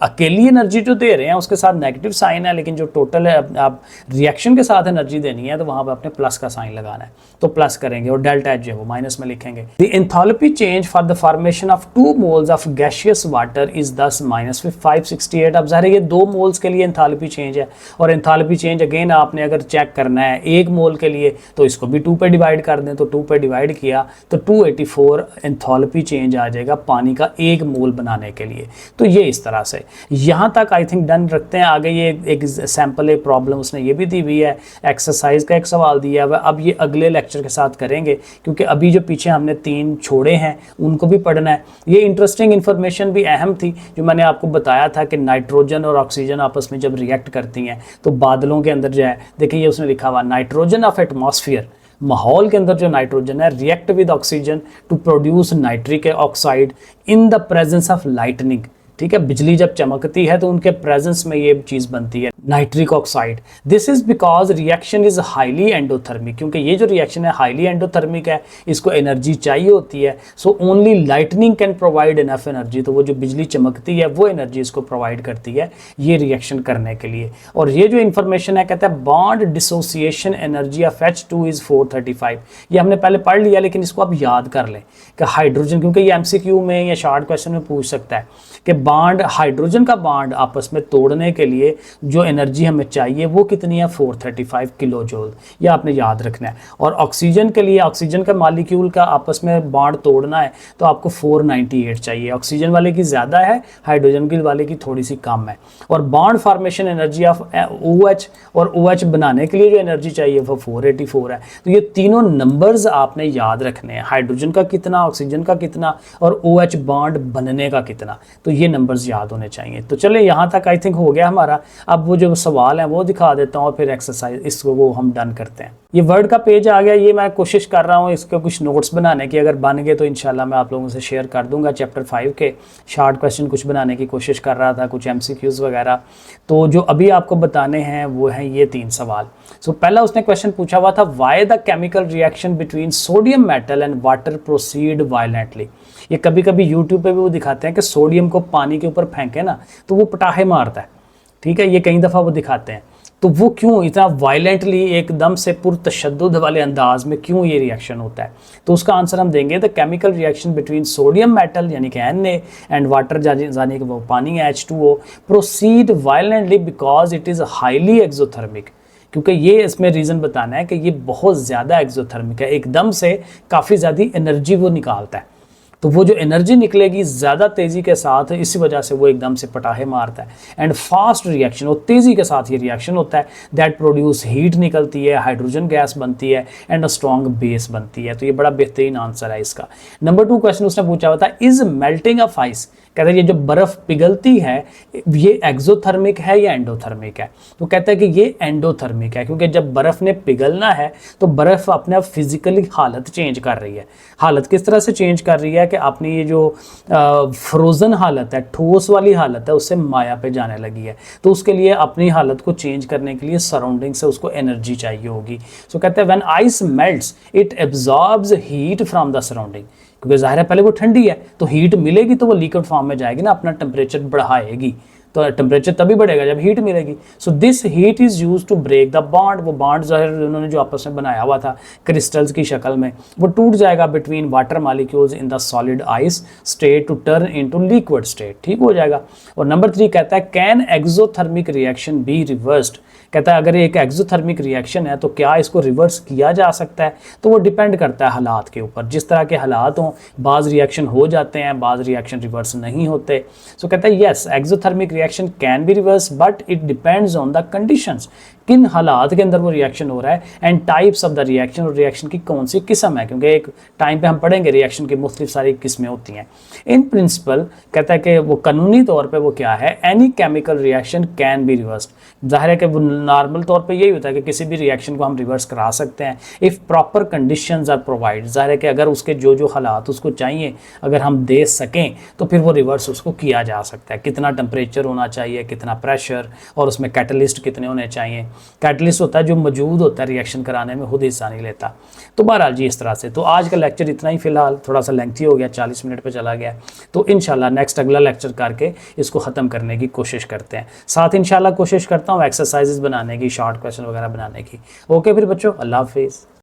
अकेली एनर्जी जो दे रहे हैं उसके साथ नेगेटिव साइन है, लेकिन जो टोटल है आप रिएक्शन के साथ एनर्जी देनी है तो वहां पे अपने प्लस का साइन लगाना है, तो प्लस करेंगे और डेल्टा एच जो है वो माइनस में लिखेंगे। The enthalpy change for the formation of 2 moles of gaseous water is दस -568। अब ज़ाहिर है ये 2 मोल्स के लिए एंथैल्पी चेंज है, और एंथैल्पी चेंज अगेन आपने अगर चेक करना है 1 मोल के लिए तो इसको भी 2 पे डिवाइड कर दें, तो 2 पे डिवाइड किया तो 284 एंथैल्पी चेंज आ जाएगा पानी का 1 मोल बनाने के लिए। तो ये इस तरह से यहाँ तक आई थिंक डन रखते हैं। आगे ये एक सैम्पल एक प्रॉब्लम उसने ये भी दी हुई है, एक्सरसाइज का एक सवाल दिया हुआ है। अब ये अगले लेक्चर के साथ करेंगे, क्योंकि अभी जो पीछे हमने 3 छोड़े हैं उनको भी पढ़ना है। ये इंटरेस्टिंग इन्फॉर्मेशन भी अहम थी जो मैंने आपको बताया था कि नाइट्रोजन और ऑक्सीजन आपस में जब रिएक्ट करती हैं तो बादलों के अंदर जो है, देखिए ये उसने लिखा हुआ नाइट्रोजन ऑफ एटमॉस्फेयर, माहौल के अंदर जो नाइट्रोजन है react with oxygen to produce nitric oxide in the presence of lightning, ठीक है। बिजली जब चमकती है तो उनके प्रेजेंस में ये चीज बनती है nitric oxide. This is because reaction is highly endothermic, क्योंकि ये जो रिएक्शन है हाईली एंडोथर्मिक है, इसको एनर्जी चाहिए होती है। So only lightning can provide enough energy, तो वो जो बिजली चमकती है वो एनर्जी इसको प्रोवाइड करती है ये रिएक्शन करने के लिए। और ये जो इन्फॉर्मेशन है कहता है bond dissociation energy of H2 is 435। ये हमने पहले पढ़ लिया लेकिन इसको आप याद कर लें कि हाइड्रोजन, क्योंकि ये MCQ में या शॉर्ट क्वेश्चन में पूछ सकता है कि बॉन्ड हाइड्रोजन का बॉन्ड आपस में तोड़ने के लिए जो एनर्जी हमें चाहिए वो कितनी है 435 किलो जूल, ये आपने याद रखना है। और ऑक्सीजन के लिए ऑक्सीजन का मॉलिक्यूल का आपस में बॉन्ड तोड़ना है तो आपको 498 चाहिए। ऑक्सीजन वाले की ज़्यादा है, हाइड्रोजन की वाले की थोड़ी सी कम है। और bond formation energy of OH और OH बनाने के लिए जो एनर्जी चाहिए वो 484 है। तो ये तीनों नंबर्स आपने याद रखने हैं, हाइड्रोजन का कितना, ऑक्सीजन का कितना और OH बॉन्ड बनने का कितना, तो ये नंबर्स याद होने चाहिए। तो चले यहाँ तक आई थिंक हो गया हमारा। अब वो जो सवाल है वो दिखा देता हूँ और फिर एक्सरसाइज इसको वो हम डन करते हैं। ये वर्ड का पेज आ गया, ये मैं कोशिश कर रहा हूँ इसके कुछ नोट्स बनाने की, अगर बन गए तो इंशाल्लाह मैं आप लोगों से शेयर कर दूंगा। चैप्टर 5 के शॉर्ट क्वेश्चन कुछ बनाने की कोशिश कर रहा था, कुछ MCQs वगैरह। तो जो अभी आपको बताने हैं वो हैं ये 3 सवाल। सो पहला उसने क्वेश्चन पूछा हुआ था, why the chemical reaction between sodium metal and water proceed violently. ये कभी कभी यूट्यूब पे भी वो दिखाते हैं कि सोडियम को पानी के ऊपर फेंके ना तो वो पटाखे मारता है, ठीक है। ये कई दफ़ा वो दिखाते हैं, तो वो क्यों इतना वायलेंटली एकदम से पुरतशद्दुद वाले अंदाज में क्यों ये रिएक्शन होता है, तो उसका आंसर हम देंगे the chemical reaction between sodium metal यानी कि Na एंड वाटर जाने के वो पानी है H2O proceed violently because it is highly exothermic, क्योंकि ये इसमें रीज़न बताना है कि ये बहुत ज़्यादा एक्सोथर्मिक है, एकदम से काफ़ी ज़्यादा एनर्जी वो निकालता है। तो वो जो एनर्जी निकलेगी ज़्यादा तेज़ी के साथ, इसी वजह से वो एकदम से पटाखे मारता है। एंड फास्ट रिएक्शन, और तेज़ी के साथ ये रिएक्शन होता है, दैट प्रोड्यूस हीट निकलती है, हाइड्रोजन गैस बनती है एंड अ स्ट्रॉन्ग बेस बनती है। तो ये बड़ा बेहतरीन आंसर है इसका। नंबर 2 क्वेश्चन उसने पूछा हुआ था, इज मेल्टिंग ऑफ आइस, कहते हैं ये जो बर्फ़ पिघलती है ये एक्सोथर्मिक है या एंडोथर्मिक है, तो कहता है कि ये एंडोथर्मिक है, क्योंकि जब बर्फ़ ने पिघलना है तो बर्फ़ अपने आप फिजिकली हालत चेंज कर रही है। हालत किस तरह से चेंज कर रही है कि अपनी ये जो फ्रोज़न हालत है, ठोस वाली हालत है, उससे माया पे जाने लगी है। तो उसके लिए अपनी हालत को चेंज करने के लिए सराउंडिंग से उसको एनर्जी चाहिए होगी। सो कहते हैं when ice melts it absorbs heat from the surrounding, क्योंकि ज़ाहिर है पहले वो ठंडी है तो हीट मिलेगी तो वो लिक्विड फॉर्म में जाएगी ना, अपना टेम्परेचर बढ़ाएगी, तो टेम्परेचर तभी बढ़ेगा जब हीट मिलेगी। So this heat is use to break the bond, वो बॉन्ड ज़ाहिर उन्होंने जो आपस में बनाया हुआ था क्रिस्टल्स की शक्ल में, वो टूट जाएगा between water molecules in the solid ice state to turn into liquid state, ठीक हो जाएगा। और नंबर 3 कहता है can exothermic reaction be reversed, कहता है अगर एक एक्सोथर्मिक रिएक्शन है तो क्या इसको रिवर्स किया जा सकता है, तो वो डिपेंड करता है हालात के ऊपर, जिस तरह के हालात हों, बाज़ रिएक्शन हो जाते हैं, बाज़ रिएक्शन रिवर्स नहीं होते। सो कहता है yes exothermic reaction can be reverse but it depends on the conditions, किन हालात के अंदर वो रिएक्शन हो रहा है, and types of the reaction, और रिएक्शन की कौन सी किस्म है, क्योंकि एक टाइम पे हम पढ़ेंगे रिएक्शन की मुख्तलिफ सारी किस्में होती हैं। इन प्रिंसिपल कहता है कि वो कानूनी तौर पे वो क्या है, any chemical reaction can be reversed. जाहिर है कि वो नॉर्मल तौर पे यही होता है कि किसी भी रिएक्शन को हम रिवर्स करा सकते हैं if proper conditions are provide. जाहिर है कि अगर उसके जो जो हालात उसको चाहिए अगर हम दे सकें तो फिर वो रिवर्स उसको किया जा सकता है। कितना टेम्परेचर होना चाहिए, कितना प्रेशर, और उसमें कैटलिस्ट कितने होने चाहिए। कैटलिस्ट होता है जो मौजूद होता है रिएक्शन कराने में, खुद हिस्सा नहीं लेता। तो बहरहाल जी इस तरह से तो आज का लेक्चर इतना ही, फिलहाल थोड़ा सा लेंथी हो गया, 40 मिनट पे चला गया। तो इंशाल्लाह नेक्स्ट अगला लेक्चर करके इसको ख़त्म करने की कोशिश करते हैं। साथ इंशाल्लाह कोशिश करता हूँ एक्सरसाइजेज बनाने की, शॉर्ट क्वेश्चन वगैरह बनाने की। ओके फिर बच्चों, अल्लाह हाफिज़।